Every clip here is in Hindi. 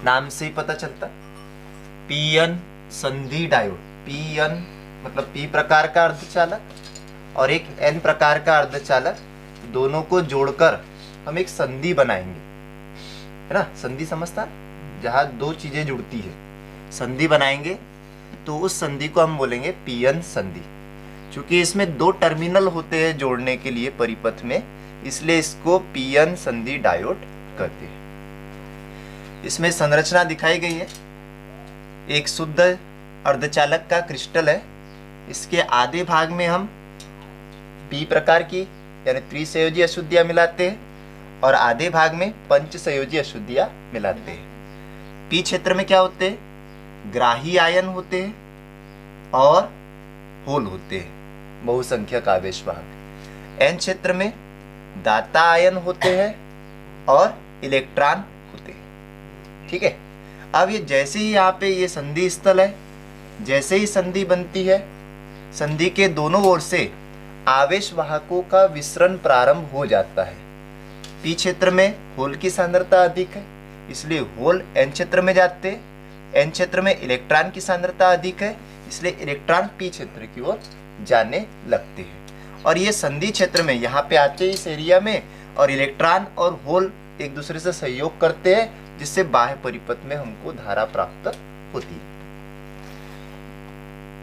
नाम से ही पता चलता। पीएन संधि डायोड, पीएन मतलब पी प्रकार का अर्धचालक और एक एन प्रकार का अर्धचालक, दोनों को जोड़कर हम एक संधि बनाएंगे, है ना। संधि समझता, जहां दो चीजें जुड़ती है, संधि बनाएंगे तो उस संधि को हम बोलेंगे पीएन संधि। क्योंकि इसमें दो टर्मिनल होते हैं जोड़ने के लिए परिपथ में, इसलिए इसको पीएन संधि डायोड कहते हैं। इसमें संरचना दिखाई गई है, एक शुद्ध अर्धचालक का क्रिस्टल है। इसके आधे भाग में हम पी प्रकार की यानी त्रिसंयोजी अशुद्धियां मिलाते हैं और आधे भाग में पंच संयोजी अशुद्धियां मिलाते हैं। पी क्षेत्र में क्या होते हैं? ग्राही आयन होते हैं और होल होते हैं, बहुसंख्यक आवेश वाहक। एन क्षेत्र में दाता आयन होते हैं और इलेक्ट्रॉन होते हैं। ठीक है। अब ये जैसे ही यहाँ पे ये संधि स्थल है, जैसे ही संधि बनती है, संधि के दोनों ओर से आवेश वाहकों का विसरण प्रारंभ हो जाता है। पी क्षेत्र में होल की सांद्रता अधिक है, इसलिए होल एन क्षेत्र में जाते हैं। एन क्षेत्र में इलेक्ट्रॉन की सांद्रता अधिक है, इसलिए इलेक्ट्रॉन पी क्षेत्र की ओर जाने लगते हैं। और ये संधि क्षेत्र में यहाँ पे आते हैं इस एरिया में, और इलेक्ट्रॉन और होल एक दूसरे से सहयोग करते हैं, जिससे बाह्य परिपथ में हमको धारा प्राप्त होती है।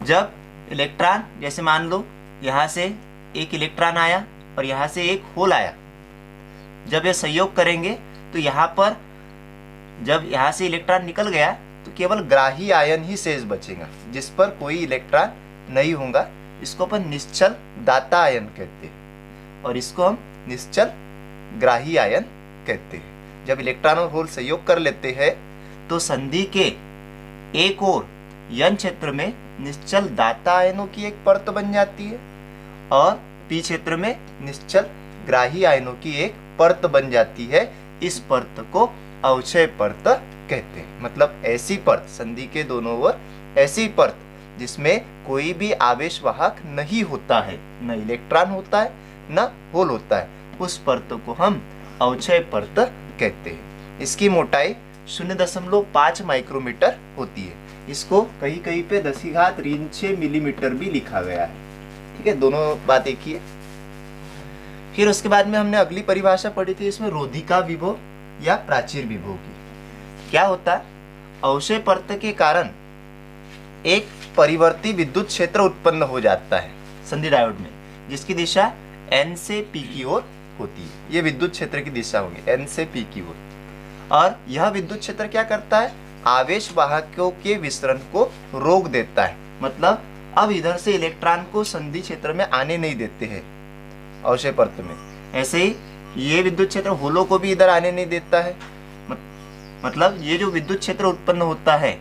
जब इलेक्ट्रॉन, जैसे मान लो यहाँ से एक इलेक्ट्रॉन आया और यहाँ से एक होल आया, जब ये सहयोग करेंगे तो यहाँ पर जब यहाँ से इलेक्ट्रॉन निकल गया तो केवल ग्राही आयन ही शेष बचेगा, जिस पर कोई इलेक्ट्रॉन नहीं होगा। इसको अपन निश्चल दाता आयन कहते हैं और इसको हम निश्चल ग्राही आयन कहते हैं। जब इलेक्ट्रॉन और होल सहयोग कर लेते हैं तो संधि के एक ओर एन क्षेत्र में निश्चल दाता आयनों की एक परत बन जाती है और पी क्षेत्र में निश्चल ग्राही आयनों की एक परत बन जाती है। इस परत को अवक्षय परत कहते हैं। मतलब ऐसी परत, संधि के दोनों ओर ऐसी परत जिसमें कोई भी आवेश वाहक नहीं होता है, न इलेक्ट्रॉन होता है न होल होता है, उस परत को हम अवक्षय परत कहते हैं। इसकी मोटाई 0.5 माइक्रोमीटर होती है। इसको कहीं कहीं पे 10⁻⁶ मिलीमीटर भी लिखा गया है। ठीक है, दोनों बात एक ही है। फिर उसके बाद में हमने अगली परिभाषा पढ़ी थी इसमें रोधिका विभव या प्राचीर विभव की। क्या होता है? अवक्षय परत के कारण एक परिवर्ती विद्युत क्षेत्र उत्पन्न हो जाता है संधि डायोड में, जिसकी दिशा एन से पी की ओर होती है। ये विद्युत क्षेत्र की दिशा होगी एन से पी की ओर। और यह विद्युत क्षेत्र क्या करता है? आवेश वाहकों के विसरण को रोक देता है। मतलब अब इधर से इलेक्ट्रॉन को संधि क्षेत्र में आने नहीं देते हैं अवक्षय परत में। ऐसे ही ये विद्युत क्षेत्र होलों को भी इधर आने नहीं देता है। मतलब ये जो विद्युत क्षेत्र उत्पन्न होता है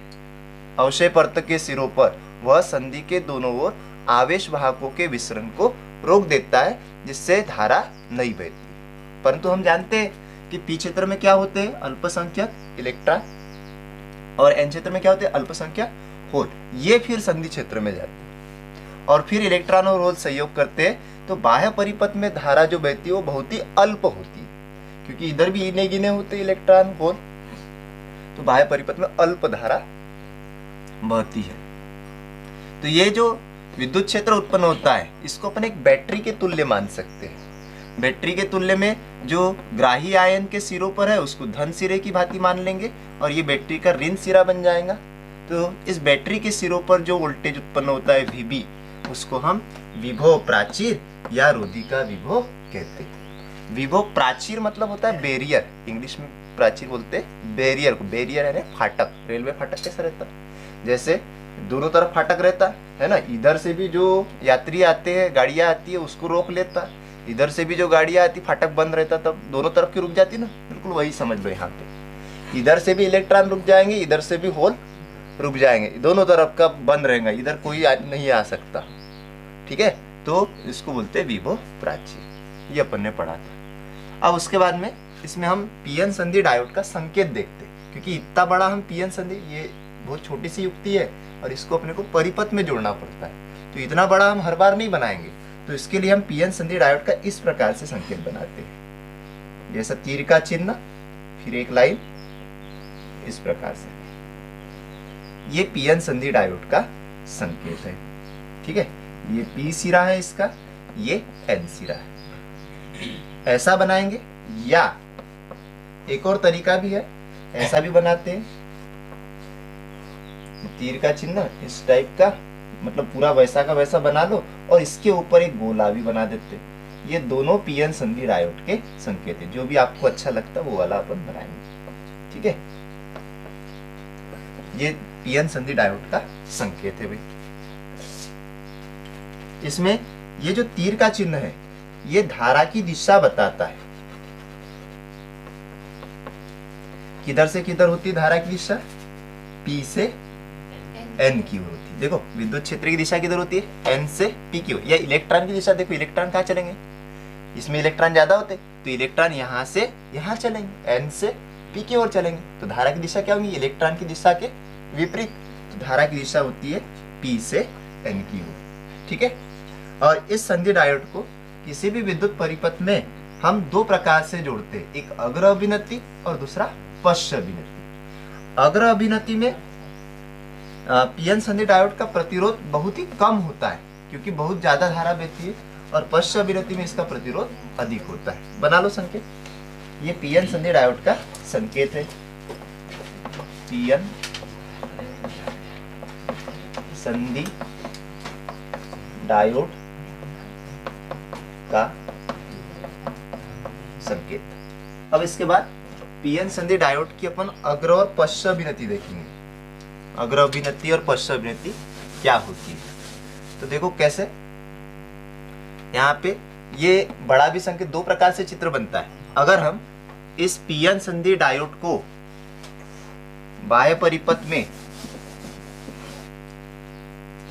अवक्षय परत के सिरों पर, वह संधि के दोनों ओर आवेश वाहकों के विसरण को रोक देता है, जिससे धारा नहीं बहती। परंतु हम जानते हैं कि पी क्षेत्र में क्या होते हैं? अल्पसंख्यक इलेक्ट्रॉन, और एन क्षेत्र में क्या होते हैं? अल्पसंख्यक होल। ये फिर संधि क्षेत्र में जाते हैं और फिर इलेक्ट्रॉन और होल सहयोग करते हैं, तो बाह्य परिपथ में धारा जो बहती है वो बहुत ही अल्प होती है, क्योंकि इधर भी इने गिने होते इलेक्ट्रॉन होल, तो बाह्य परिपथ में अल्प धारा बहती है। तो ये जो विद्युत क्षेत्र उत्पन्न होता है इसको अपन एक बैटरी के तुल्य मान सकते हैं। बैटरी के तुल्य में जो ग्राही आयन के सिरों पर है उसको धन सिरे की भांति मान लेंगे और ये बैटरी का ऋण सिरा बन जाएगा। तो इस बैटरी के सिरों पर जो वोल्टेज उत्पन्न होता है VB, उसको हम विभव प्राचीर या रोधिका विभव कहते हैं। विभव प्राचीर मतलब होता है बैरियर, इंग्लिश में प्राचीर बोलते हैं बैरियर को। बैरियर है ना फाटक, रेलवे फाटक कैसा रहता है, जैसे दोनों तरफ फाटक रहता है ना, इधर से भी जो यात्री आते हैं, गाड़ियां आती है, उसको रोक लेता, इधर से भी जो गाड़ियां आती फाटक बंद रहता, तब दोनों तरफ की रुक जाती ना। बिल्कुल वही समझ लो यहाँ पे, इधर से भी इलेक्ट्रॉन रुक जाएंगे, इधर से भी होल रुक जाएंगे, दोनों तरफ का बंद रहेगा, इधर कोई नहीं आ सकता। ठीक है, तो इसको बोलते हैं विभव प्राचीर। ये अपन ने पढ़ा था। अब उसके बाद में इसमें हम पीएन संधि डायोड का संकेत देखते हैं, क्योंकि इतना बड़ा हम पीएन संधि, ये बहुत छोटी सी युक्ति है और इसको अपने को परिपथ में जोड़ना पड़ता है, तो इतना बड़ा हम हर बार नहीं बनाएंगे। तो इसके लिए हम पीएन संधि डायोड का इस प्रकार से संकेत बनाते हैं, जैसा तीर का चिन्ह, फिर एक लाइन, इस प्रकार से। ये पीएन संधि डायोड का संकेत है। ठीक है, ये पी सिरा है इसका, ये एन सिरा है। ऐसा बनाएंगे, या एक और तरीका भी है, ऐसा भी बनाते हैं। तीर का चिन्ह इस टाइप का, मतलब पूरा वैसा का वैसा बना लो और इसके ऊपर एक गोला भी बना देते। ये दोनों पीएन संधि डायोड के संकेत है। जो भी आपको अच्छा लगता है वो वाला अपन बनाएंगे। ठीक है, ये पीएन संधि डायोड का संकेत है भाई। इसमें ये जो तीर का चिन्ह है ये धारा की दिशा बताता है। किधर से किधर होती है धारा की दिशा? पी से एन की ओर होती है। देखो विद्युत क्षेत्र की दिशा किधर होती है? एन से पी की ओर। या इलेक्ट्रॉन की दिशा देखो, इलेक्ट्रॉन कहाँ चलेंगे? इसमें इलेक्ट्रॉन ज्यादा होते तो इलेक्ट्रॉन यहाँ से यहाँ चलेंगे, एन से पी की ओर चलेंगे। तो धारा की दिशा क्या होगी? इलेक्ट्रॉन की दिशा के विपरीत। तो धारा की दिशा होती है पी से एन की ओर। ठीक है, और इस संधि डायोड को किसी भी विद्युत परिपथ में हम दो प्रकार से जोड़ते हैं, एक अग्र अभिनति और दूसरा पश्च अभिनति। अग्र अभिनति में पीएन संधि डायोड का प्रतिरोध बहुत ही कम होता है क्योंकि बहुत ज्यादा धारा बहती है, और पश्च अभिनति में इसका प्रतिरोध अधिक होता है। बना लो संकेत, ये पीएन संधि डायोड का संकेत है। पीएन संधि डायोड का संकेत। अब इसके बाद पीएन संधि डायोड की अपन अग्र और पश्च अभिनति देखेंगे। अग्र अभिनति और पश्च अभिनति क्या होती है, तो देखो कैसे। यहाँ पे ये बड़ा भी संकेत दो प्रकार से चित्र बनता है। अगर हम इस पीएन संधि डायोड को बाह्य परिपथ में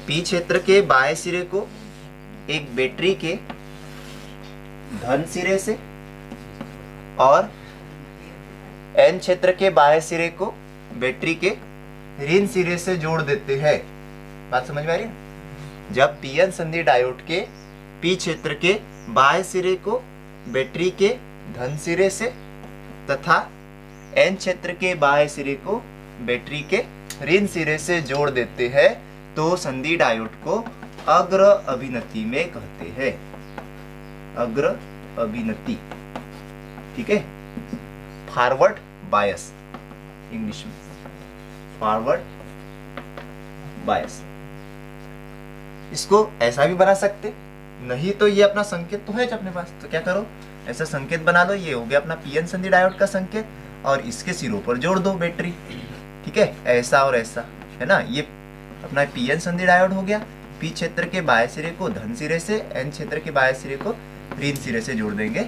पी क्षेत्र के बाह्य सिरे को एक बैटरी के धन सिरे से और एन क्षेत्र के बाह्य सिरे को बैटरी के ऋण सिरे से जोड़ देते हैं। बात समझ में आ रही है? जब पीएन संधि डायोड के पी क्षेत्र के बाह्य सिरे को बैटरी के धन सिरे से तथा एन क्षेत्र के बाह्य सिरे को बैटरी के ऋण सिरे से जोड़ देते हैं तो संधि डायोड को अग्र अभिनति में कहते हैं। अग्र अभिनति, ठीक है। फॉरवर्ड बायस इंग्लिश में, फॉरवर्ड बायस। इसको ऐसा भी बना सकते, नहीं तो ये अपना संकेत तो है अपने पास, तो क्या करो ऐसा संकेत बना लो। ये हो गया अपना पीएन संधि डायोड का संकेत और इसके सिरों पर जोड़ दो बैटरी। ठीक है, ऐसा और ऐसा है ना। ये अपना पीएन संधि डायोड हो गया। पी क्षेत्र के बाह्य सिरे को धन सिरे से, एन क्षेत्र के बाह्य सिरे को ऋण सिरे से जोड़ देंगे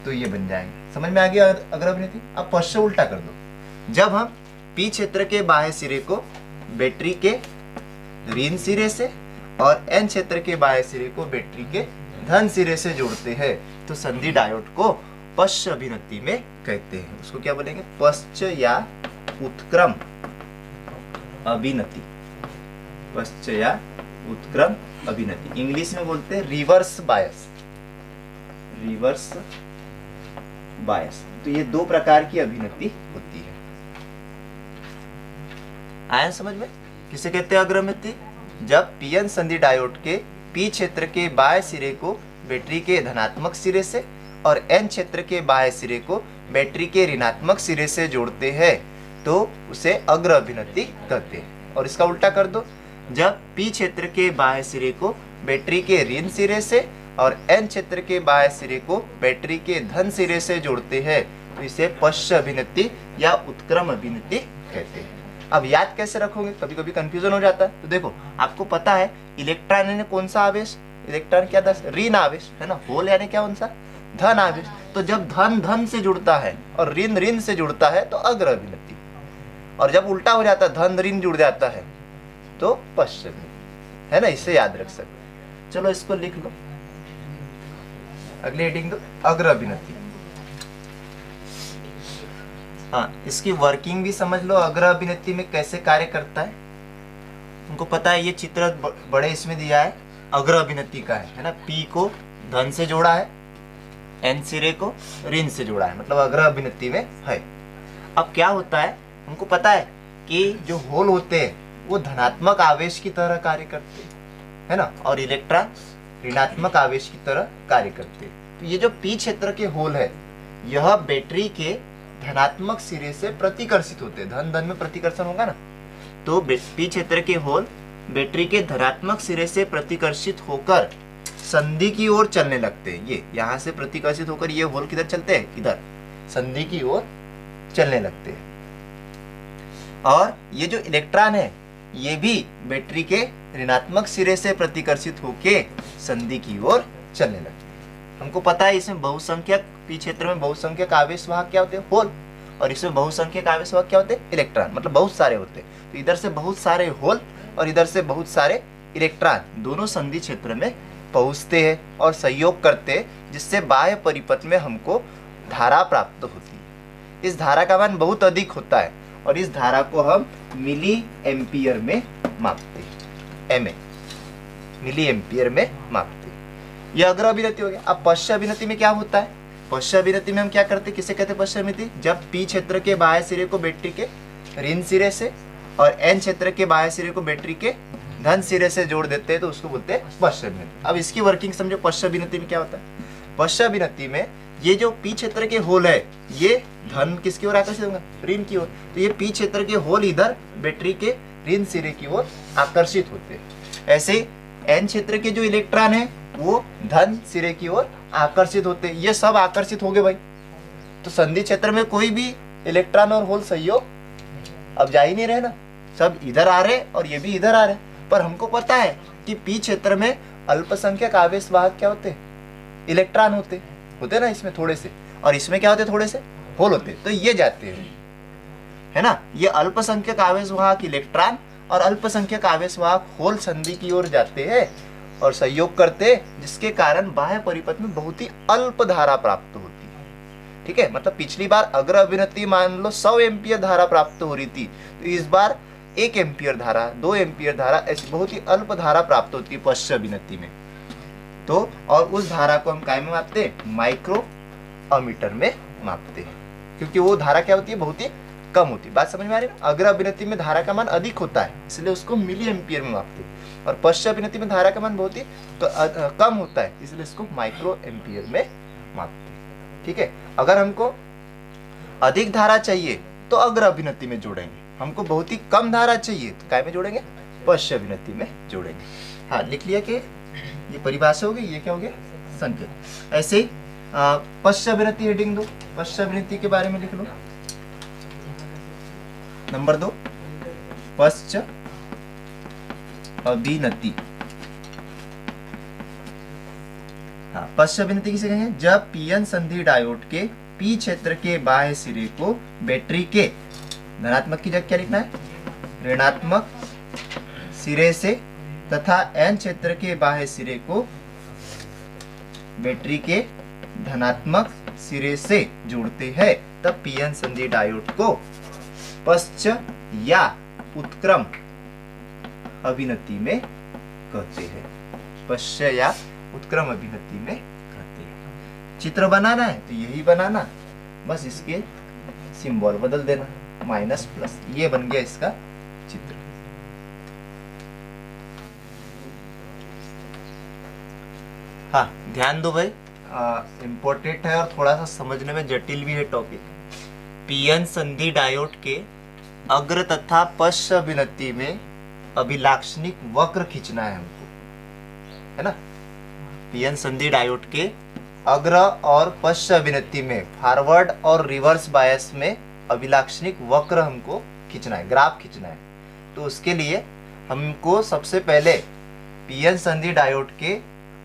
तो ये बन जाएंगे। समझ में आ गया अग्र अभिनति? अब पश्च उल्टा कर दो। जब हम पी क्षेत्र के बाह्य सिरे को बैटरी के ऋण सिरे से और एन क्षेत्र के बाह्य सिरे को बैटरी के धन सिरे से जोड़ते हैं तो संधि डायोड को पश्च अभिनति में कहते हैं। उसको क्या बोलेंगे? पश्च या उत्क्रम अभिनति। पश्च या उत्क्रम अभिनति इंग्लिश में बोलते हैं रिवर्स बायस। Reverse bias. तो ये दो प्रकार की अभिनति होती है। आया समझ में? किसे कहते हैं अग्र अभिनति? जब पीएन संधि डायोड के पी क्षेत्र के बाह्य सिरे को बैटरी के धनात्मक सिरे से और एन क्षेत्र के बाह्य सिरे को बैटरी के ऋणात्मक सिरे से जोड़ते हैं तो उसे अग्र अभिनति कहते हैं। और इसका उल्टा कर दो, जब पी क्षेत्र के बाह्य सिरे को बैटरी के ऋण सिरे से और एन क्षेत्र के बाह्य सिरे को बैटरी के धन सिरे से जोड़ते हैं तो इसे पश्च अभिनति या उत्क्रम अभिनति कहते हैं। अब याद कैसे रखोगे? कभी कभी कंफ्यूजन हो जाता है। तो देखो, आपको पता है इलेक्ट्रॉन यानी कौन सा आवेश? इलेक्ट्रॉन क्या था? ऋण आवेश है ना। होल यानी क्या? कौन सा? धन आवेश। तो जब धन धन से जुड़ता है और ऋण ऋण से जुड़ता है तो अग्र अभिनति, और जब उल्टा हो जाता है धन ऋण जुड़ जाता है तो पश्च अभिनति, है ना। इसे याद रख सकते। चलो इसको लिख लो। अगली हेडिंग दो, अग्र अभिनति। हाँ, इसकी वर्किंग भी समझ लो। अग्र अभिनति में कैसे कार्य करता है उनको पता है। ये चित्र बड़े इसमें दिया है, अग्र अभिनति का है ना। पी को धन से जोड़ा है, एन सिरे को ऋण से जोड़ा है, मतलब अग्र अभिनति में है। अब क्या होता है, हमको पता है कि जो होल होते हैं वो धनात्मक आवेश की तरह कार्य करते हैं, है ना, और इलेक्ट्रॉन ऋणात्मक आवेश की तरह कार्य करते हैं। तो ये जो पी क्षेत्र के होल है यह बैटरी के धनात्मक सिरे से प्रतिकर्षित होते हैं। धन धन में प्रतिकर्षण होगा ना, तो पी क्षेत्र के होल बैटरी के धनात्मक सिरे से प्रतिकर्षित होकर संधि की ओर चलने लगते हैं। ये यहाँ से प्रतिकर्षित होकर ये होल किधर चलते हैं, इधर संधि की ओर चलने लगते हैं। और ये जो इलेक्ट्रॉन है ये भी बैटरी के ऋणात्मक सिरे से प्रतिकर्षित होके संधि की ओर चलने लगते हैं। हमको पता है इसमें बहुसंख्यक, पी क्षेत्र में बहुसंख्यक आवेश वाहक क्या होते हैं, होल, और इसमें बहुसंख्यक आवेश वाहक क्या होते हैं, इलेक्ट्रॉन, मतलब बहुत सारे होते हैं। तो इधर से बहुत सारे होल और इधर से बहुत सारे इलेक्ट्रॉन दोनों संधि क्षेत्र में पहुंचते हैं और सहयोग करते हैं, जिससे बाह्य परिपथ में हमको धारा प्राप्त होती है। इस धारा का मान बहुत अधिक होता है और इस धारा को हम मिली एम्पियर में मापते हैं, एमए, मिली एम्पियर में मापते हैं। यह अग्र अभिनति हो गया। अब पश्च अभिनति में क्या होता है, पश्च अभिनति में हम क्या करते हैं, किसे कहते हैं पश्च अभिनति, जब पी क्षेत्र के बाह्य सिरे को बैटरी के ऋण सिरे से और एन क्षेत्र के बाह्य सिरे को बैटरी के धन सिरे से जोड़ देते हैं तो उसको बोलते हैं पश्च अभिनति। अब इसकी वर्किंग समझो। पश्च अभिनति में क्या होता है, पश्च अभिनति में ये जो पी क्षेत्र के होल है ये धन किसकी ओर आकर्षित होगा, ऋण की ओर। तो ये पी क्षेत्र के होल इधर बैटरी के ऋण सिरे की ओर आकर्षित होते हैं। ऐसे एन क्षेत्र के जो इलेक्ट्रॉन है वो धन सिरे की ओर आकर्षित होते हैं। ये सब आकर्षित हो गए भाई, तो संधि क्षेत्र में कोई भी इलेक्ट्रॉन और होल सहयोग अब जा ही नहीं रहे ना, सब इधर आ रहे और ये भी इधर आ रहे। पर हमको पता है कि पी क्षेत्र में अल्पसंख्यक आवेश वाहक क्या होते, इलेक्ट्रॉन होते ना इसमें थोड़े से, और इसमें क्या होते, थोड़े से होल होते। तो ये जाते हैं, है ना, ये अल्पसंख्यक आवेश वाहक इलेक्ट्रॉन और अल्पसंख्यक आवेश वाहक होल संधि की ओर जाते हैं और सहयोग करते हैं, जिसके कारण बाह्य परिपथ में बहुत ही अल्प धारा प्राप्त होती है। ठीक है, मतलब पिछली बार अग्र अभिनति मान लो 100 एम्पियर धारा प्राप्त हो रही थी, तो इस बार 1 एम्पियर धारा, 2 एम्पियर धारा, ऐसी बहुत ही अल्प धारा प्राप्त होती है पश्च अभिनति में। तो और उस धारा को हम काय में मापते हैं, माइक्रो अमीटर में मापते हैं, क्योंकि वो धारा क्या होती है, बहुत ही कम होती है। बात समझ में आ रही है। अग्र अभिनति में धारा का मान अधिक होता है इसलिए उसको मिली एम्पियर में मापते हैं, और पश्च अभिनति में धारा का मान बहुत ही कम होता है इसलिए इसको माइक्रो एम्पियर में मापते हैं। ठीक है, अगर हमको अधिक धारा चाहिए तो अग्र अभिनति में जोड़ेंगे, हमको बहुत ही कम धारा चाहिए तो काय में जोड़ेंगे, पश्च अभिनति में जोड़ेंगे। हाँ, लिख लिया कि ये परिभाषा हो गई, ये क्या हो गया, संकेत। ऐसे ही पश्च अभिनति हेडिंग दो, पश्च अभिनति के बारे में लिख लो। नंबर 2, पश्च अभिनति। हाँ, पश्च अभिनति किसे कहेंगे, जब पीएन संधि डायोड के पी क्षेत्र के बाह्य सिरे को बैटरी के धनात्मक की जगह क्या लिखना है, ऋणात्मक सिरे से तथा एन क्षेत्र के बाह्य सिरे को बैटरी के धनात्मक सिरे से जोड़ते हैं, तब पीएन संधि डायोड को पश्च या उत्क्रम अभिनति में कहते हैं। पश्च या उत्क्रम अभिनति में कहते हैं। चित्र बनाना है तो यही बनाना, बस इसके सिंबल बदल देना, माइनस प्लस, ये बन गया इसका चित्र। हाँ, ध्यान दो भाई, इम्पोर्टेंट है और थोड़ा सा समझने में जटिल भी है टॉपिक। पीएन संधि डायोड के अग्र तथा पश्च अभिनति में अभिलाक्षणिक वक्र खींचना है हमको, है ना। पीएन संधि डायोड के अग्र और पश्च अभिनति में फॉरवर्ड और रिवर्स बायस में अभिलाक्षणिक वक्र हमको खींचना है, ग्राफ खींचना है। तो उसके लिए हमको सबसे पहले पीएन संधि डायोड के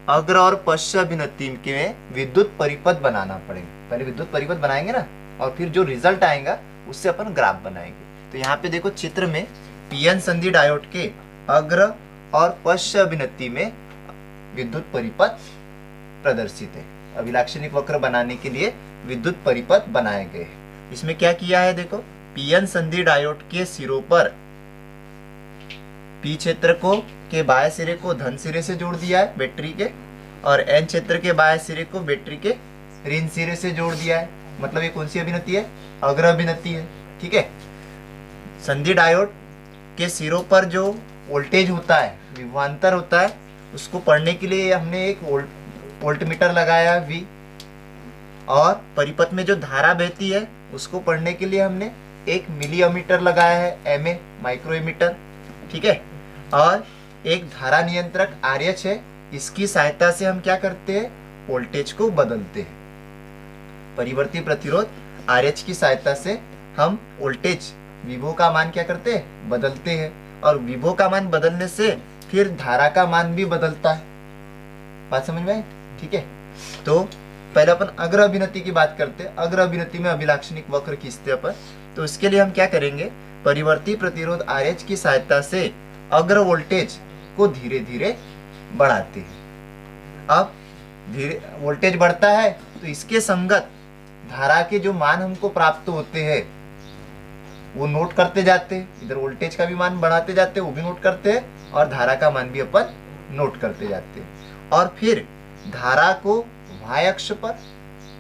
अग्र और पश्च अभिनति के विद्युत परिपथ बनाना पड़ेगा। पहले विद्युत परिपथ बनाएंगे ना, और फिर जो रिजल्ट आएगा उससे अपन ग्राफ बनाएंगे। तो यहाँ पे देखो चित्र में पीएन संधि डायोड के अग्र और पश्च अभिनति में विद्युत परिपथ प्रदर्शित है। अभिलाक्षणिक वक्र बनाने के लिए विद्युत परिपथ बनाए गए हैं। इसमें क्या किया है, देखो पीएन संधि डायोड के सिरों पर पी क्षेत्र को के बाह्य सिरे को धन सिरे से जोड़ दिया है बैटरी के, और एन क्षेत्र के बाह्य सिरे को बैटरी के ऋण सिरे से जोड़ दिया है। मतलब ये कौन सी अभिनति है, अग्र अभिनति है। ठीक है, संधि डायोड के सिरों पर जो वोल्टेज होता है, विभवांतर होता है, उसको पढ़ने के लिए हमने एक वोल्टमीटर लगाया है V, और परिपथ में जो धारा बहती है उसको पढ़ने के लिए हमने एक मिलीमीटर लगाया है MA, माइक्रो एमीटर, ठीक है। और एक धारा नियंत्रक RH है, इसकी सहायता से हम क्या करते हैं, वोल्टेज को बदलते हैं। परिवर्ती प्रतिरोध RH की सहायता से हम वोल्टेज विभव का मान क्या करते हैं, बदलते हैं, और विभव का मान बदलने से फिर धारा का मान भी बदलता है। बात समझ में आई, ठीक है। तो पहले अपन अग्र अभिनति की बात करते हैं। अग्र अभिनति में अभिलाक्षणिक वक्र खींचते अपन, तो इसके लिए हम क्या करेंगे, परिवर्ती प्रतिरोध RH की सहायता से अग्र वोल्टेज को धीरे धीरे बढ़ाते हैं। अब धीरे वोल्टेज बढ़ता है तो इसके संगत धारा के जो मान हमको प्राप्त होते हैं वो नोट करते जाते हैं। इधर वोल्टेज का भी मान बढ़ाते जाते हैं, वो भी नोट करते हैं, और धारा का मान भी अपन नोट करते जाते हैं। और फिर धारा को y अक्ष पर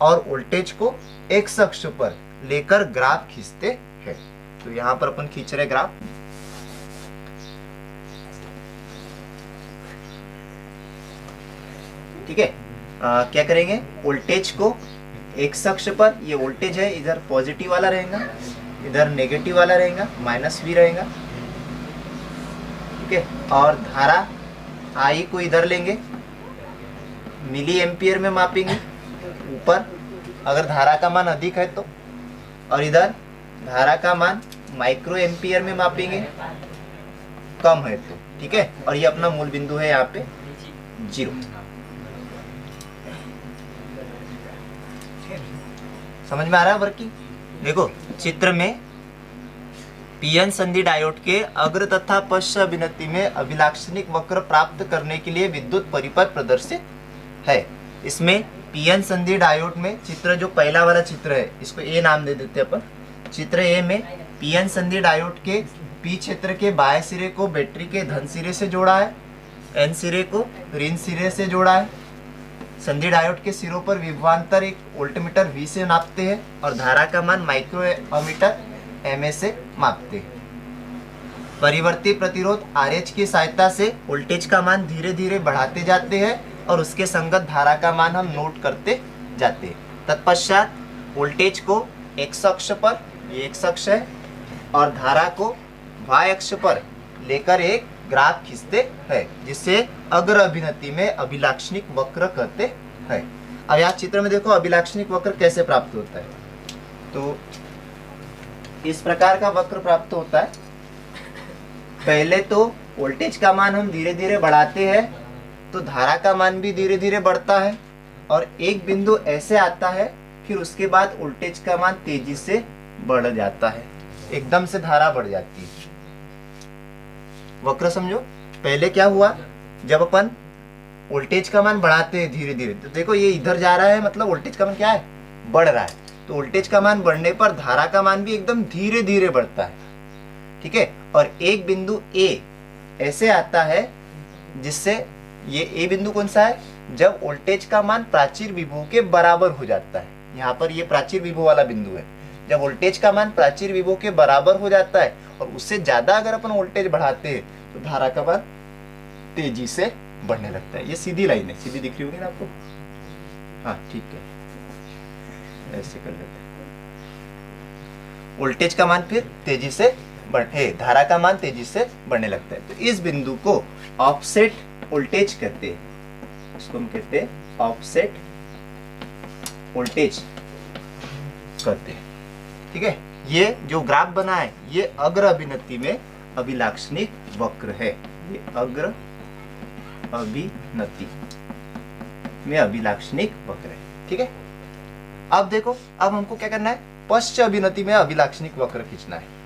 और वोल्टेज को x अक्ष पर लेकर ग्राफ खींचते हैं। तो यहाँ पर अपन खींच रहे ग्राफ, ठीक है। क्या करेंगे, वोल्टेज को x अक्ष पर, ये वोल्टेज है, इधर पॉजिटिव वाला रहेगा, इधर नेगेटिव वाला रहेगा, -V रहेगा, ठीक है। और धारा I को इधर लेंगे, मिली एम्पियर में मापेंगे ऊपर अगर धारा का मान अधिक है तो, और इधर धारा का मान माइक्रो एम्पियर में मापेंगे कम है तो, ठीक है। और ये अपना मूल बिंदु है यहाँ पे 0। समझ में आ रहा है वर्किंग? देखो चित्र में पीएन संधि डायोड के अग्र तथा पश्च अभिनति में अभिलाक्षणिक वक्र प्राप्त करने के लिए विद्युत परिपथ प्रदर्शित है। इसमें पीएन संधि डायोड में चित्र जो पहला वाला चित्र है, इसको ए नाम दे देते हैं अपन। चित्र ए में पीएन संधि डायोड के पी क्षेत्र के बाएं सिरे को बैटरी के धन सिरे से जोड़ा है, एन सिरे को ऋण सिरे से जोड़ा है। संधि डायोड के सिरों पर विभवांतर एक वोल्टमीटर V से नापते हैं, और धारा का मान माइक्रो एमीटर MA से मापते हैं। परिवर्ती प्रतिरोध RH की सहायता से वोल्टेज का मान धीरे धीरे बढ़ाते जाते हैं, और उसके संगत धारा का मान हम नोट करते जाते हैं। तत्पश्चात वोल्टेज को x अक्ष पर, ये x अक्ष है, और धारा को y अक्ष पर लेकर एक ग्राफ खींचते हैं, जिसे अग्र अभिनति में अभिलाक्षणिक वक्र कहते हैं। अब यहाँ चित्र में देखो अभिलाक्षणिक वक्र कैसे प्राप्त होता है। तो इस प्रकार का वक्र प्राप्त होता है। पहले तो वोल्टेज का मान हम धीरे धीरे बढ़ाते हैं, तो धारा का मान भी धीरे धीरे बढ़ता है, और एक बिंदु ऐसे आता है, फिर उसके बाद वोल्टेज का मान तेजी से बढ़ जाता है, एकदम से धारा बढ़ जाती है। वक्र समझो, पहले क्या हुआ, जब अपन वोल्टेज का मान बढ़ाते हैं धीरे धीरे, तो देखो ये इधर जा रहा है, मतलब वोल्टेज का मान क्या है, बढ़ रहा है। तो वोल्टेज का मान बढ़ने पर धारा का मान भी एकदम धीरे धीरे बढ़ता है, ठीक है। और एक बिंदु A ऐसे आता है, जिससे ये A बिंदु कौन सा है, जब वोल्टेज का मान प्राचीर विभव के बराबर हो जाता है। यहाँ पर ये प्राचीर विभव वाला बिंदु है। जब वोल्टेज का मान प्राचीर विभव के बराबर हो जाता है, और उससे ज्यादा अगर अपन वोल्टेज बढ़ाते हैं, तो धारा का मान तेजी से बढ़ने लगता है। ये सीधी लाइन है, सीधी दिख रही होगी ना आपको? हाँ ठीक है, ऐसे कर लेते हैं। वोल्टेज का मान फिर तेजी से धारा का मान तेजी से बढ़ने लगता है। तो इस बिंदु को ऑफसेट वोल्टेज कहते हैं, इसको हम कहते हैं ऑफसेट वोल्टेज कहते हैं, ठीक है। ये जो ग्राफ बना है, ये अग्र अभिनति में अभिलाक्षणिक वक्र है। ये अग्र अभिनति में अभिलाक्षणिक वक्र है, ठीक है। अब देखो, अब हमको क्या करना है, पश्च अभिनति में अभिलाक्षणिक वक्र खींचना है।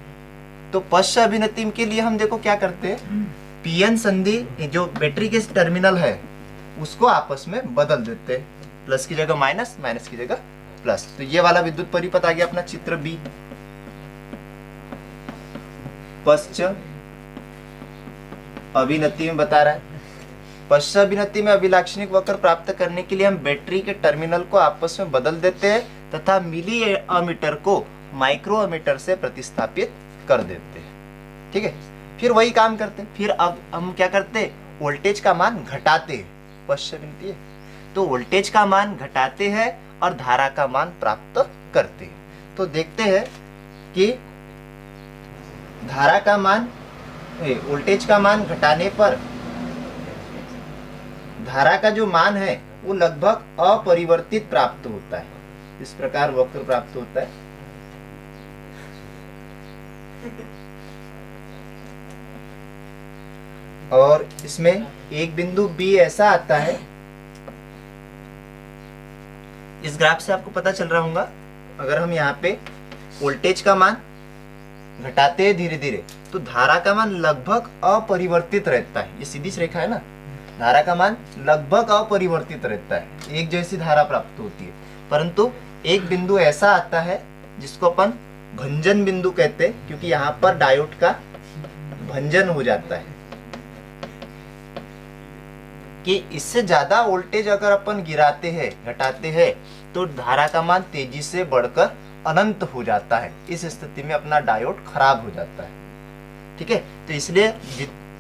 तो पश्च अभिनति के लिए हम देखो क्या करते हैं, पीएन संधि जो बैटरी के टर्मिनल है उसको आपस में बदल देते हैं, प्लस की जगह माइनस, माइनस की जगह प्लस। तो ये वाला विद्युत परिपथ आ गया अपना चित्र बी। पश्च अभिनति में बता रहा है, पश्च अभिनति में अभिलाक्षणिक वक्र प्राप्त करने के लिए हम बैटरी के टर्मिनल को आपस में बदल देते हैं, तथा मिली एमीटर को माइक्रो एमीटर से प्रतिस्थापित कर देते हैं। ठीक है, फिर वही काम करते हैं। फिर अब हम क्या करते हैं, वोल्टेज का मान घटाते हैं, पश्च विनती है, तो वोल्टेज का मान घटाते हैं और धारा का मान प्राप्त करते हैं। तो देखते हैं कि धारा का मान, वोल्टेज का मान घटाने पर धारा का जो मान है वो लगभग अपरिवर्तित प्राप्त होता है। इस प्रकार वक्र प्राप्त होता है। और इसमें एक बिंदु B ऐसा आता है, इस ग्राफ से आपको पता चल रहा होगा, अगर हम यहाँ पे वोल्टेज का मान घटाते हैं धीरे धीरे तो धारा का मान लगभग अपरिवर्तित रहता है। ये सीधी रेखा है ना, धारा का मान लगभग अपरिवर्तित रहता है, एक जैसी धारा प्राप्त होती है। परंतु एक बिंदु ऐसा आता है जिसको अपन भंजन बिंदु कहते हैं, क्योंकि यहाँ पर डायोड का भंजन हो जाता है कि इससे ज्यादा वोल्टेज अगर अपन गिराते हैं, घटाते हैं, तो धारा का मान तेजी से बढ़कर अनंत हो जाता है। इस स्थिति में अपना डायोड खराब हो जाता है। ठीक है, तो इसलिए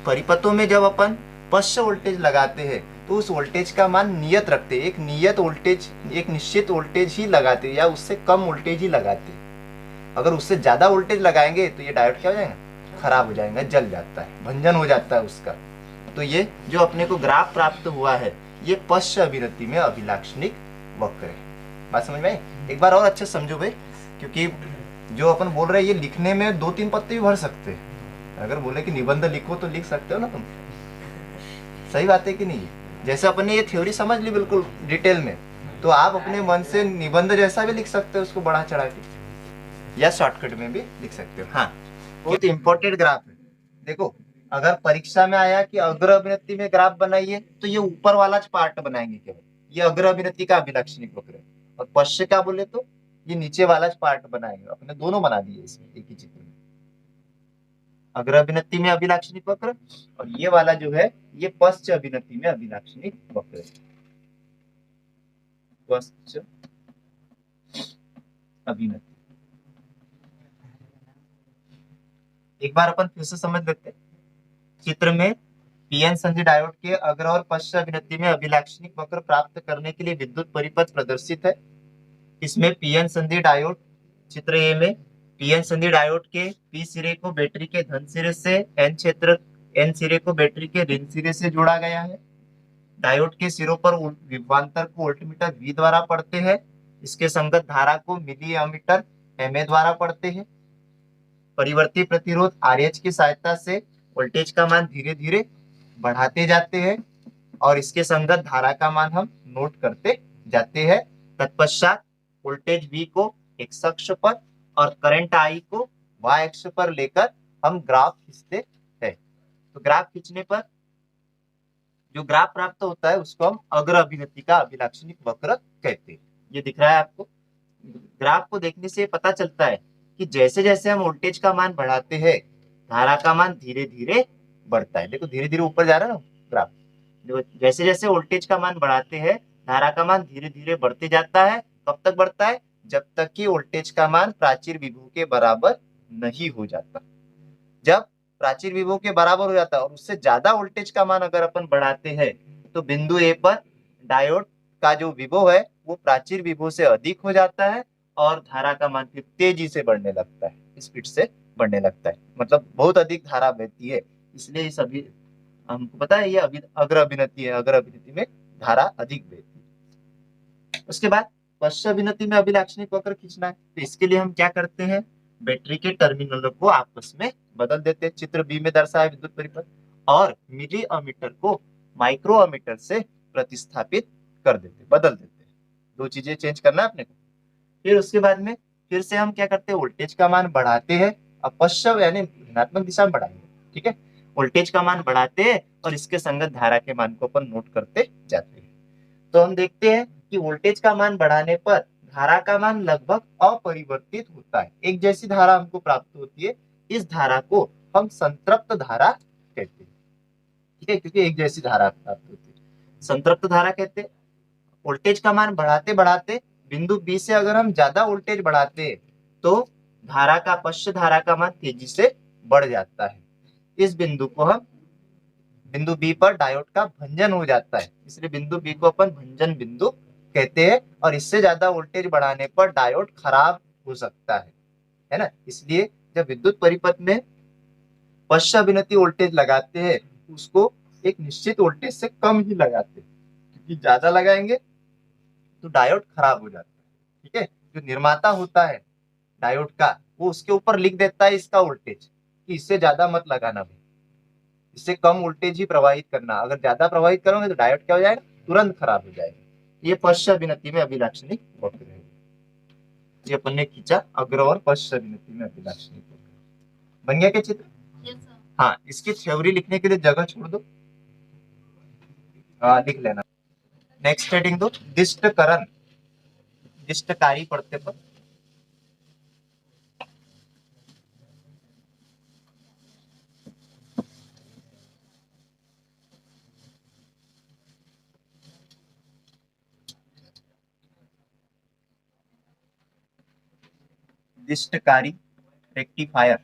परिपथों में जब अपन पश्च वोल्टेज लगाते हैं तो उस वोल्टेज का मान नियत रखते हैं, एक नियत वोल्टेज, एक निश्चित वोल्टेज ही लगाते हैं या उससे कम वोल्टेज ही लगाते हैं। अगर उससे ज्यादा वोल्टेज लगाएंगे तो ये डायोड क्या हो जाएगा, खराब हो जाएगा, जल जाता है, भंजन हो जाता है उसका। तो ये जो अपने को ग्राफ प्राप्त हुआ है ये पश्च अभिरति में अभिलाक्षणिक वक्र है। बात समझ में आई? एक बार और अच्छे समझो भाई, क्योंकि जो अपन बोल रहे हैं ये लिखने में 2-3 पत्ते भी भर सकते हैं। अगर बोले कि निबंध लिखो तो लिख सकते हो ना तुम, सही बात है कि नहीं? जैसे अपन ने ये थ्योरी समझ ली बिल्कुल डिटेल में, तो आप अपने मन से निबंध जैसा भी लिख सकते हो, उसको बढ़ा चढ़ा के, या शॉर्टकट में भी लिख सकते हो। हाँ, बहुत इंपॉर्टेंट ग्राफ है। देखो, अगर परीक्षा में आया कि अग्र अभिनति में ग्राफ बनाइए तो ये ऊपर वाला पार्ट बनाएंगे केवल, ये अग्र अभिनति का अभिलाक्षणिक वक्र है। और पश्च का बोले तो ये नीचे वाला पार्ट बनाएंगे। अपने दोनों बना दिए इसमें एक ही चित्र में, अग्र अभिनति में अभिलाक्षणिक वक्र और ये वाला जो है ये पश्च अभिनति में अभिलाक्षणिक वक्र है। पश्च अभिनति एक बार अपन फिर से समझ लेते हैं। चित्र में पीएन संधि डायोड के अग्र और पश्च अभिनति में अभिलाक्षणिक वक्र प्राप्त करने के लिए विद्युत परिपथ प्रदर्शित है। इसमें पीएन संधि डायोड, चित्र ए में पीएन संधि डायोड के पी सिरे को बैटरी के धन सिरे से, एन सिरे को बैटरी के ऋण सिरे से जोड़ा गया है। डायोड के सिरों पर विभवांतर को वोल्टमीटर V द्वारा पढ़ते हैं। इसके संगत धारा को मिली एमीटर MA द्वारा पढ़ते हैं। परिवर्ती प्रतिरोध RH की सहायता से वोल्टेज का मान धीरे धीरे बढ़ाते जाते हैं और इसके संगत धारा का मान हम नोट करते जाते हैं। तत्पश्चात वोल्टेज V को X अक्ष पर और करंट I को Y अक्ष पर लेकर हम ग्राफ खींचते हैं। तो ग्राफ खींचने पर जो ग्राफ प्राप्त होता है उसको हम अग्र अभिनति का अभिलाक्षणिक वक्र कहते हैं। ये दिख रहा है आपको। ग्राफ को देखने से पता चलता है कि जैसे जैसे हम वोल्टेज का मान बढ़ाते हैं धारा का मान धीरे धीरे बढ़ता है। देखो धीरे धीरे ऊपर जा रहा है ना ग्राफ। देखो जैसे जैसे वोल्टेज का मान बढ़ाते हैं धारा का मान धीरे धीरे बढ़ते जाता है। कब तक बढ़ता है? जब तक कि वोल्टेज का मान प्राचीर विभव के बराबर नहीं हो जाता। जब प्राचीर विभव के बराबर हो जाता है और उससे ज्यादा वोल्टेज का मान अगर अपन बढ़ाते हैं तो बिंदु ए पर डायोड का जो विभव है वो प्राचीर विभव से अधिक हो जाता है और धारा का मान फिर तेजी से बढ़ने लगता है, स्पीड से बढ़ने लगता है, मतलब बहुत अधिक धारा बहती है। इसलिए इस अभी हमको पता है ये अग्र अभिनति है, अग्र अभिनति में धारा अधिक बहती है। उसके बाद पश्च अभिनति में अभिलाक्षणिक वक्र खींचना है तो इसके लिए हम क्या करते हैं, बैटरी के टर्मिनलों को आपस में बदल देते हैं। चित्र बी में दर्शाया विद्युत परिपथ और मिली अमीटर को माइक्रो अमीटर से प्रतिस्थापित कर देते, बदल देते। दो चीजें चेंज करना है अपने को। फिर उसके बाद में फिर से हम क्या करते हैं, वोल्टेज का मान बढ़ाते हैं। अब पश्च यानी ऋणात्मक दिशा में बढ़ाएंगे, ठीक है। वोल्टेज का मान बढ़ाते हैं और इसके संगत धारा के मान को अपन नोट करते जाते हैं। तो हम देखते हैं कि वोल्टेज का मान बढ़ाने पर धारा का मान लगभग अपरिवर्तित होता है, एक जैसी धारा हमको प्राप्त होती है। इस धारा को हम संतृप्त धारा कहते हैं, ठीक है, क्योंकि एक जैसी धारा प्राप्त होती है, संतृप्त धारा कहते हैं। वोल्टेज का मान बढ़ाते बढ़ाते बिंदु बी से अगर हम ज्यादा वोल्टेज बढ़ाते हैं तो धारा का पश्च धारा का मान तेजी से बढ़ जाता है। इस बिंदु को हम, बिंदु बी पर डायोड का भंजन हो जाता है, इसलिए बिंदु बी को अपन भंजन बिंदु कहते हैं। और इससे ज्यादा वोल्टेज बढ़ाने पर डायोड खराब हो सकता है ना। इसलिए जब विद्युत परिपथ में पश्च अभिनति वोल्टेज लगाते हैं उसको एक निश्चित वोल्टेज से कम ही लगाते हैं, क्योंकि ज्यादा लगाएंगे तो डायोड खराब हो जाता है। ठीक है, जो निर्माता होता है डायोड का वो उसके ऊपर लिख देता है इसका वोल्टेज कि इससे ज्यादा मत लगाना भाई, इससे कम वोल्टेज ही प्रवाहित करना, अगर ज्यादा प्रवाहित करोगे तो डायोड क्या हो जाएगा, तुरंत खराब हो जाएगा। ये पश्च अभिनति में अभिलाक्षणिक वक्र है। ये अपन ने खींचा अग्र और पश्च अभिनति में अभिलाक्षणिक वक्र। बन गया क्या चित्र? हाँ, इसकी थ्योरी लिखने के लिए जगह छोड़ दो, लिख लेना। नेक्स्ट हेडिंग दो, दिष्टकरण, दिष्टकारी पढ़ते पर। दिष्टकारी रेक्टिफायर,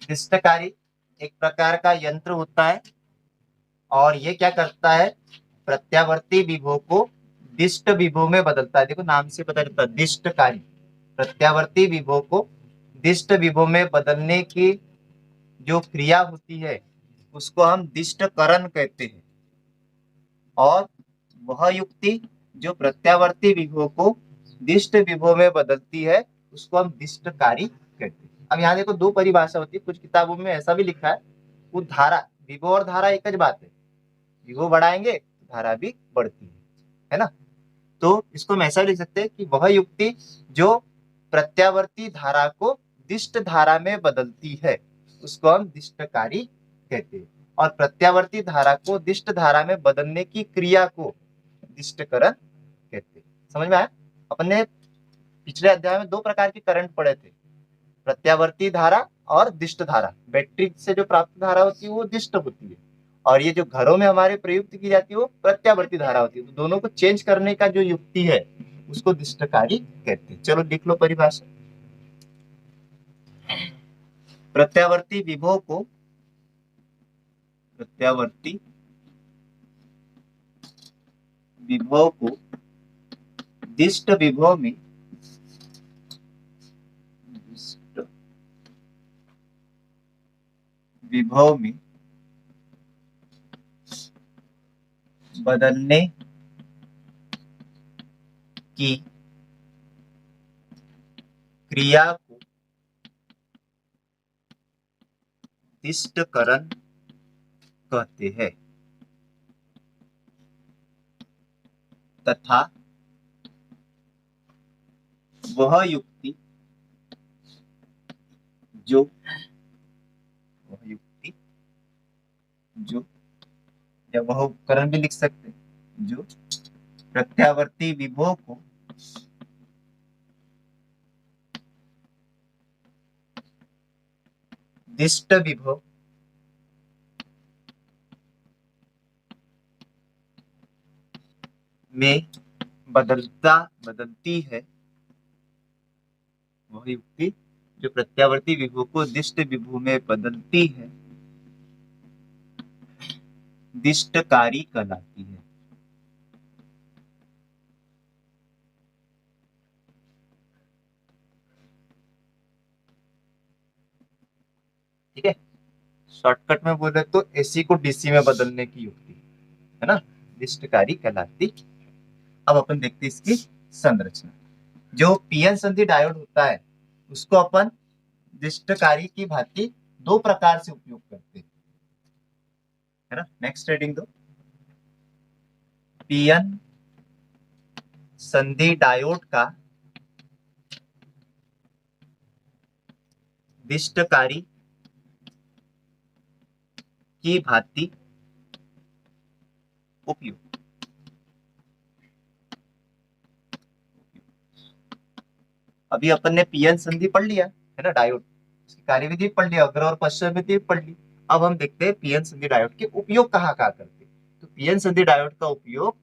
दिष्टकारी एक प्रकार का यंत्र होता है और ये क्या करता है, प्रत्यावर्ती विभव को दिष्ट विभव में बदलता है। देखो नाम से पता चलता है, दिष्टकारी प्रत्यावर्ती विभव को दिष्ट विभव में बदलने की जो क्रिया होती है उसको हम दिष्टकरण कहते हैं। और वह युक्ति जो प्रत्यावर्ती विभव को दिष्ट विभव में बदलती है उसको हम दिष्टकारी कहते हैं। अब यहाँ देखो दो परिभाषा होती है, कुछ किताबों में ऐसा भी लिखा है, वो धारा, विभव और धारा एक ही बात है, विभव बढ़ाएंगे तो धारा भी बढ़ती है ना। तो इसको हम ऐसा लिख सकते हैं कि वह युक्ति जो प्रत्यावर्ती धारा को दिष्ट धारा में बदलती है उसको हम दिष्टकारी कहते हैं, और प्रत्यावर्ती धारा को दिष्ट धारा में बदलने की क्रिया को दिष्टकरण कहते हैं। समझ में आया? अपन ने पिछले अध्याय में दो प्रकार के करंट पढ़े थे, प्रत्यावर्ती धारा और दिष्ट धारा। बैटरी से जो प्राप्त धारा होती है वो दिष्ट होती है, और ये जो घरों में हमारे प्रयुक्त की जाती है वो प्रत्यावर्ती धारा होती है। तो दोनों को चेंज करने का जो युक्ति है उसको दिष्टकारी कहते हैं। चलो लिख लो परिभाषा। प्रत्यावर्ती विभव को, प्रत्यावर्ती विभव को दिष्ट विभव में, दिष्ट विभव में बदलने की क्रिया को दिष्टकरण कहते हैं, तथा वह युक्ति जो, वह युक्ति जो, या वह उपकरण भी लिख सकते हैं, जो प्रत्यावर्ती विभव को दिष्ट विभव में बदलती है, वह युक्ति जो प्रत्यावर्ती विभव को दिष्ट विभव में बदलती है दिष्टकारी कहलाती है। ठीक है, शॉर्टकट में बोले तो एसी को डीसी में बदलने की युक्ति है ना, दिष्टकारी कहलाती। अब अपन देखते हैं इसकी संरचना। जो पीएन संधि डायोड होता है उसको अपन दिष्टकारी की भांति दो प्रकार से उपयोग करते हैं, है ना। नेक्स्ट रीडिंग दो, पीएन संधि डायोड का दिष्टकारी की भांति उपयोग। अभी अपन ने पीएन संधि पढ़ लिया है ना, डायोड उसकी कार्यविधि पढ़ लिया, अग्र और पश्च विधि पढ़ ली। अब हम देखते हैं पीएन संधि डायोड के उपयोग कहाँ कहाँ करते हैं। तो पीएन संधि डायोड का उपयोग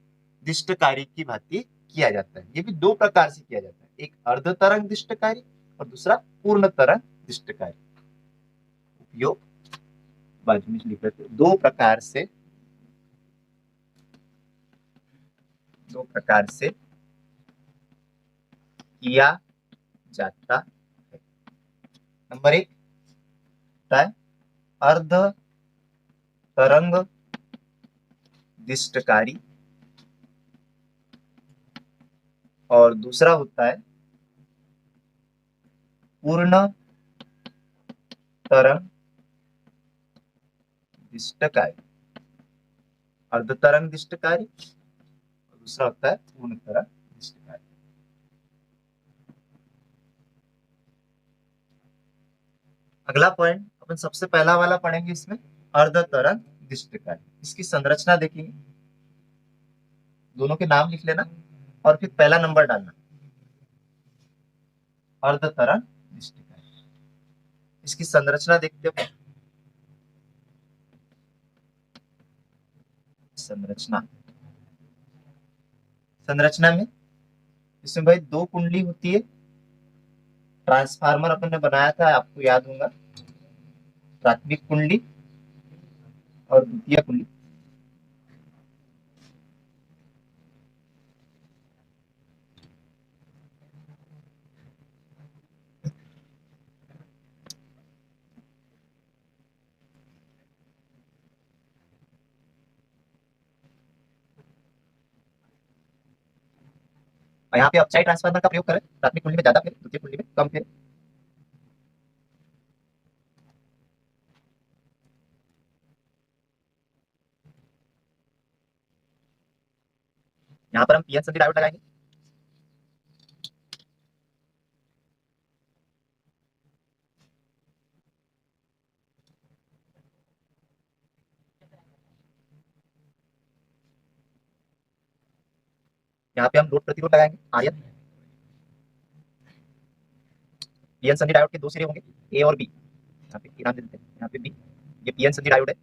दिष्टकारी की भांति किया जाता है। ये भी दो प्रकार से किया जाता है, एक अर्ध तरंग दिष्टकारी और दूसरा पूर्ण तरंग दिष्टकारी। उपयोग बाजू में लिख लेते हैं, दो प्रकार से किया जाता है। नंबर एक होता है अर्ध तरंग दिष्टकारी और दूसरा होता है पूर्ण तरंग दिष्टकारी। अर्ध तरंग दिष्टकारी और दूसरा होता है पूर्ण तरंग दिष्टकारी। अगला पॉइंट अपन सबसे पहला वाला पढ़ेंगे इसमें, अर्ध तरंग दिष्टकारी। इसकी संरचना देखेंगे, दोनों के नाम लिख लेना और फिर पहला नंबर डालना, अर्ध तरंग दिष्टकारी। इसकी संरचना देखते हो, संरचना में इसमें भाई दो कुंडली होती है। ट्रांसफार्मर अपन ने बनाया था, आपको याद होगा, प्राथमिक कुंडली और द्वितीय कुंडली। और यहाँ पे अपसाइड ट्रांसफार्मर का प्रयोग करें, प्राथमिक कुंडली में ज्यादा फेरे, द्वितीय कुंडली में कम फेरे। यहाँ पर हम पीएन संधि डायोड लगाएंगे। यहाँ पे हम लोड प्रतिरोध लगाएंगे आयन। पीएन संधि डायोड के दो सिरे होंगे, ए और बी। यहाँ पे नाम दे देते हैं, यहाँ पे बी। ये पीएन संधि डायोड है।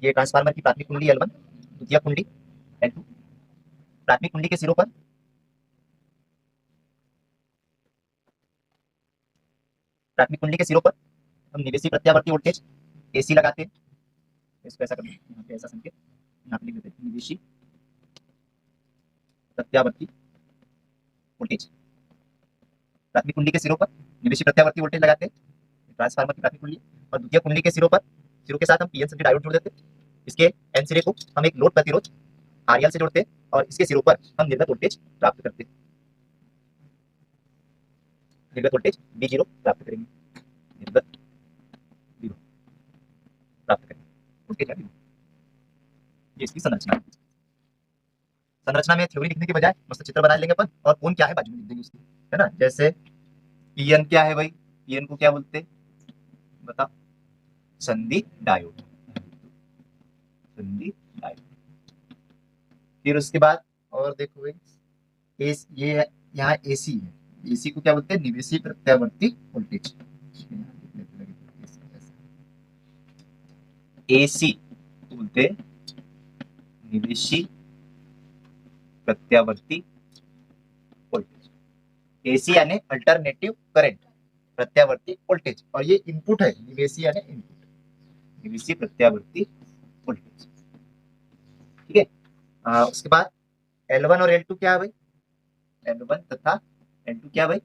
ये ट्रांसफार्मर की प्राथमिक कुंडली L1, द्वितीय कुंडली L2। प्राथमिक कुंडली के सिरों पर हम निवेशी प्रत्यावर्ती वोल्टेज एसी लगाते हैं। इसको ऐसा करते हैं, यहाँ पे ऐसा संकेत यहाँ पे लिख देते हैं, निवेशी प्रत्यावर्ती वोल्टेज। प्राथमिक कुंडली के सिरों पर निवेशी प्रत्यावर्ती वोल्टेज लगाते हैं, ट्रांसफार्मर की प्राथमिक कुंडली। और द्वितीय कुंडली के सिरों के साथ हम पीएन संधि डायोड जोड़ देते हैं। इसके एन सिरे को हम एक लोड प्रतिरोध आरएल से जोड़ते हैं और इसके सिरों पर हम निर्गत वोल्टेज प्राप्त करते हैं, निर्गत वोल्टेज V0 प्राप्त करेंगे, निर्गत V0 प्राप्त करेंगे, वोल्टेज V0। ये इसकी संरचना में थ्योरी लिखने के बजाय मस्त चित्र बना लेंगे अपन, और कौन क्या है बाजू में लिख देंगे उसकी, है ना। जैसे पीएन क्या है भाई, पीएन को क्या बोलते हैं बताओ, संधि डायोड, संधि डायोड। फिर उसके बाद और देखो भाई, ये यहाँ एसी है, एसी को क्या बोलते हैं, निवेशी प्रत्यावर्ती वोल्टेज। एसी बोलते हैं निवेशी प्रत्यावर्ती वोल्टेज। एसी यानी अल्टरनेटिव करंट, प्रत्यावर्ती वोल्टेज, और ये इनपुट है, निवेशी यानी इनपुट, निवेशी प्रत्यावर्ती वोल्टेज। ठीक है। उसके बाद L1 और L2 क्या है भाई, L1 तथा L2 क्या भाई,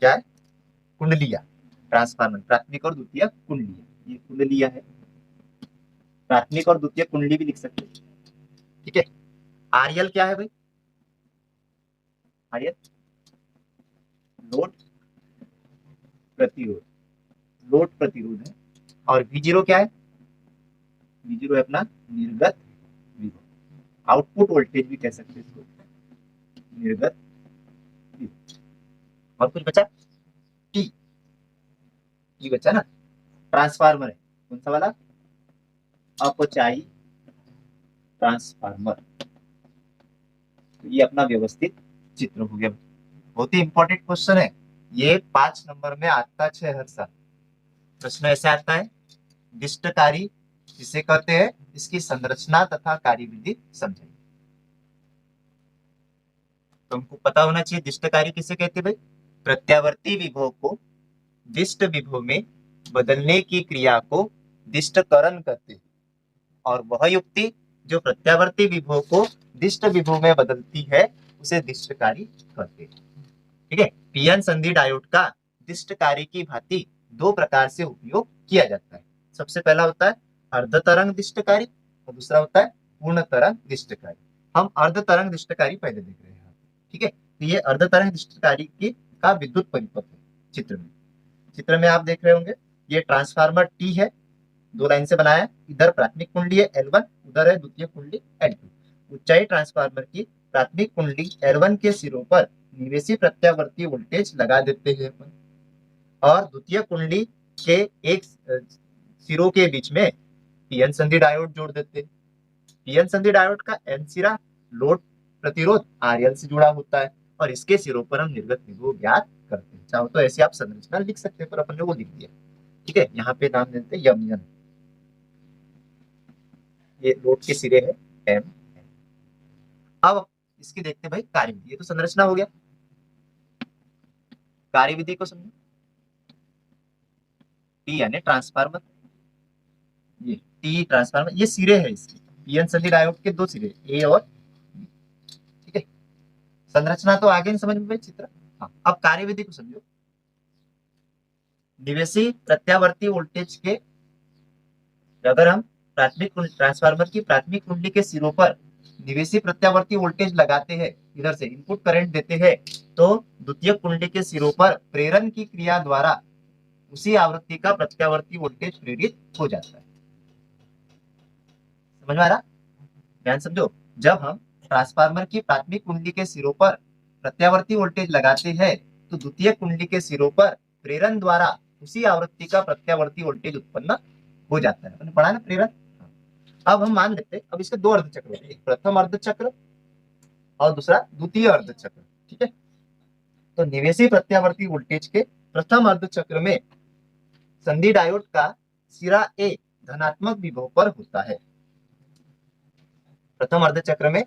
क्या है, कुंडलिया। ट्रांसफार्मर प्राथमिक और द्वितीय कुंडलिया, ये कुंडलिया है, प्राथमिक और द्वितीय कुंडली भी लिख सकते हैं। ठीक है। आरएल क्या है भाई, आरएल लोड प्रतिरोध, लोड प्रतिरोध है। और V0 क्या है, V0 है अपना निर्गत विभव, आउटपुट वोल्टेज भी कह सकते हैं इसको, निर्गत विभव। और कुछ बचा, टी बचा ना, ट्रांसफार्मर है, कौन सा वाला, अपचाई ट्रांसफार्मर। तो ये अपना व्यवस्थित चित्र हो गया। बहुत ही इंपॉर्टेंट क्वेश्चन है ये, 5 नंबर में आता है हर साल। प्रश्न ऐसे आता है, दिष्टकारी जिसे कहते हैं इसकी संरचना तथा कार्यविधि समझाइए। तो हमको पता होना चाहिए दिष्ट कार्य किसे कहते हैं भाई? प्रत्यावर्ती विभव को दिष्ट विभव में बदलने की क्रिया को दिष्टकरण कहते हैं। और वह युक्ति जो प्रत्यावर्ती विभव को दिष्ट विभव में बदलती है उसे दिष्टकारी कहते हैं। ठीक है, पीएन संधि डायोड का दिष्टकारी की भांति दो प्रकार से उपयोग किया जाता है। सबसे पहला होता है अर्ध तरंग दिष्टकारी और दूसरा होता है पूर्ण तरंग दिष्टकारी। हम अर्ध तरंग दिष्टकारी पहले देख रहे हैं। ठीक है, तो ये अर्ध तरंग दिष्टकारी की का विद्युत परिपथ है। चित्र में आप देख रहे होंगे, ये ट्रांसफार्मर टी है, दो लाइन से बनाया है। इधर प्राथमिक कुंडली है L1, उधर है द्वितीय कुंडली L2। ऊंचाई ट्रांसफार्मर की प्राथमिक कुंडली L1 के सिरों पर निवेशी प्रत्यावर्ती वोल्टेज लगा देते हैं अपन, और द्वितीय कुंडली के एक सिरों के बीच में पीएन संधि डायोड जोड़ देते हैं। पीएन संधि डायोड का एन सिरा लोड प्रतिरोध RL से जुड़ा होता है और इसके सिरों पर हम निर्गत विभव ज्ञात करते हैं। चाहो तो ऐसे आप संरचना लिख सकते हैं, पर अपन ने वो लिख दिया। ठीक है, यहाँ पे नाम देते हैं यमयन। ये लोड के सिरे है एम। अब इसकी देखते हैं भाई कार्यविधि। ये तो संरचना हो गया, कार्यविधि को समझो। टी यानी ट्रांसफार्मर, ये टी ट्रांसफार्मर, ये सिरे है इसके पीएन संधि डायोड के दो सिरे ए और बी। ठीक है, संरचना तो आगे नहीं समझ में भाई चित्र। हाँ, अब कार्यविधि को समझो। निवेशी प्रत्यावर्ती वोल्टेज के, अगर हम प्राथमिक ट्रांसफार्मर की प्राथमिक कुंडली के सिरों पर निवेशी प्रत्यावर्ती वोल्टेज लगाते हैं, इधर से इनपुट करंट देते हैं, तो द्वितीय कुंडली के सिरों पर प्रेरण की क्रिया द्वारा उसी आवृत्ति का प्रत्यावर्ती वोल्टेज प्रेरित हो जाता है। समझ में आ रहा? ध्यान समझो, जब हम ट्रांसफार्मर की प्राथमिक कुंडली के सिरों पर प्रत्यावर्ती वोल्टेज लगाते हैं तो द्वितीय कुंडली के सिरों पर प्रेरण द्वारा उसी आवृत्ति का प्रत्यावर्ती वोल्टेज उत्पन्न हो जाता है। आपने पढ़ा ना प्रेरण। अब हम मान लेते हैं, अब इसके दो अर्धचक्र होते हैं, एक प्रथम अर्धचक्र और दूसरा द्वितीय अर्धचक्र। ठीक है, तो निवेशी प्रत्यावर्ती वोल्टेज के प्रथम अर्धचक्र में संधि डायोड का सिरा ए धनात्मक विभव पर होता है। प्रथम अर्धचक्र में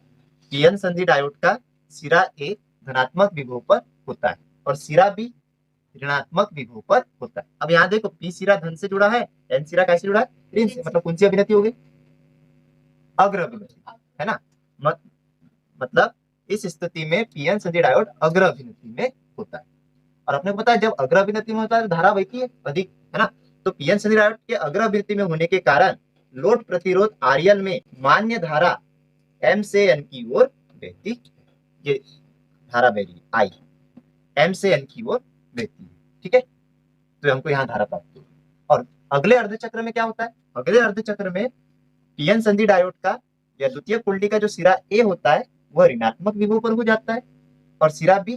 पीएन संधि डायोड का सिरा ए धनात्मक विभव पर होता है और सिरा बी ऋणात्मक विभव पर होता है। अब यहाँ देखो, पी सिरा धन से जुड़ा है, एन सिरा कैसे जुड़ा है? ऋण से। मतलब कौन सी अभिनति होगी? अग्र अभिनति, है ना। मतलब इस स्थिति में पीएन संधि डायोड अग्र अभिनति में होता है। और अपने को पता है जब अग्र अभिनति में होता है तो धारा बहती है अधिक, है ना। तो पीएन संधि डायोड के अग्र अभिनति में होने के कारण लोड प्रतिरोध RL में मान्य धारा M से N की ओर बहती, ये धारा बह रही I M से N की ओर बहती है। ठीक है, तो हमको यहाँ धारा प्राप्त होगी। और अगले अर्धचक्र में क्या होता है? अगले अर्धचक्र में पीएन संधि डायोड का या द्वितीय कुंडली का जो सिरा ए होता है वह ऋणात्मक विभव पर हो जाता है और सिरा बी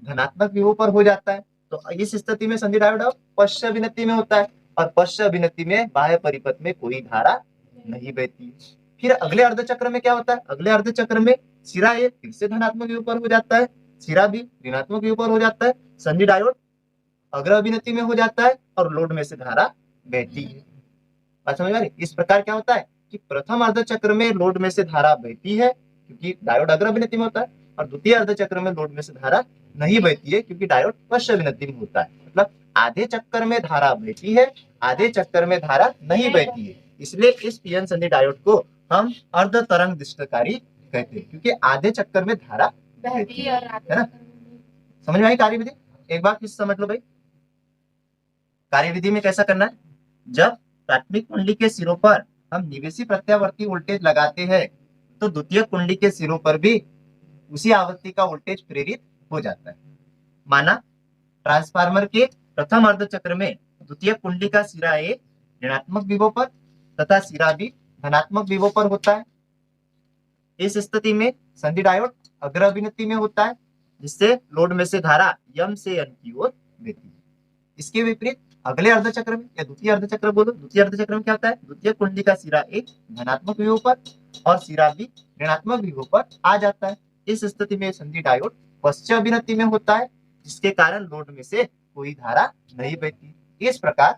धनात्मक विभव पर हो जाता है। तो इस स्थिति में संधि डायोड पश्च अभिनति में होता है और पश्च अभिनति में बाह्य परिपथ में कोई धारा नहीं बहती है। फिर अगले अर्धचक्र में क्या होता है? अगले अर्धचक्र में सिरा ए फिर से धनात्मक विभव पर हो जाता है, सिरा बी ऋणात्मक विभव पर हो जाता है, संधि डायोड अग्र अभिनति में हो जाता है और लोड में से धारा बहती है। बात समझ में आ रही? इस प्रकार क्या होता है कि प्रथम अर्धचक्र में लोड में से धारा बहती है क्योंकि डायोड अग्र अभिनति में होता है, और द्वितीय अर्धचक्र में लोड में से धारा नहीं बहती है क्योंकि डायोड पश्च अभिनति में होता है। मतलब आधे चक्कर में धारा बहती है, आधे चक्कर में धारा नहीं बहती है। इसलिए इस पीएन संधि डायोड को हम अर्ध तरंग दिष्टकारी कहते हैं क्योंकि आधे चक्कर में धारा बहती है ना। समझ में आई कार्यविधि? एक बात फिर समझ लो भाई, कार्यविधि में कैसा करना है? जब प्राथमिक कुंडली के सिरों पर हम निवेशी प्रत्यावर्ती वोल्टेज लगाते हैं तो द्वितीय कुंडली के सिरों पर भी उसी आवृत्ति का वोल्टेज प्रेरित हो जाता है। माना ट्रांसफार्मर के प्रथम अर्धचक्र में द्वितीय कुंडली का सिरा ए ऋणात्मक विभव पर तथा सिरा बी धनात्मक विभव पर होता है। इस स्थिति में संधि डायोड अग्र अभिनति में होता है जिससे लोड में से धारा M से N की ओर बहती है। इसके विपरीत अगले अर्धचक्र में या द्वितीय अर्धचक्र बोलो, द्वितीय अर्धचक्र में क्या होता है? द्वितीय कुंडली का सिरा ए धनात्मक विभव पर और सिरा बी ऋणात्मक विभव पर आ जाता है। इस स्थिति में संधि डायोड पश्च अभिनति में होता है जिसके कारण लोड में से कोई धारा नहीं बहती। इस प्रकार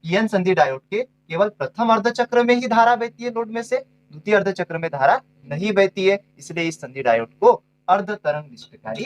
पीएन संधि डायोड के केवल प्रथम अर्धचक्र में ही धारा बहती है लोड में से, द्वितीय अर्धचक्र में धारा नहीं बहती है, इसलिए इस संधि डायोड को अर्ध तरंग निष्क्रियकारी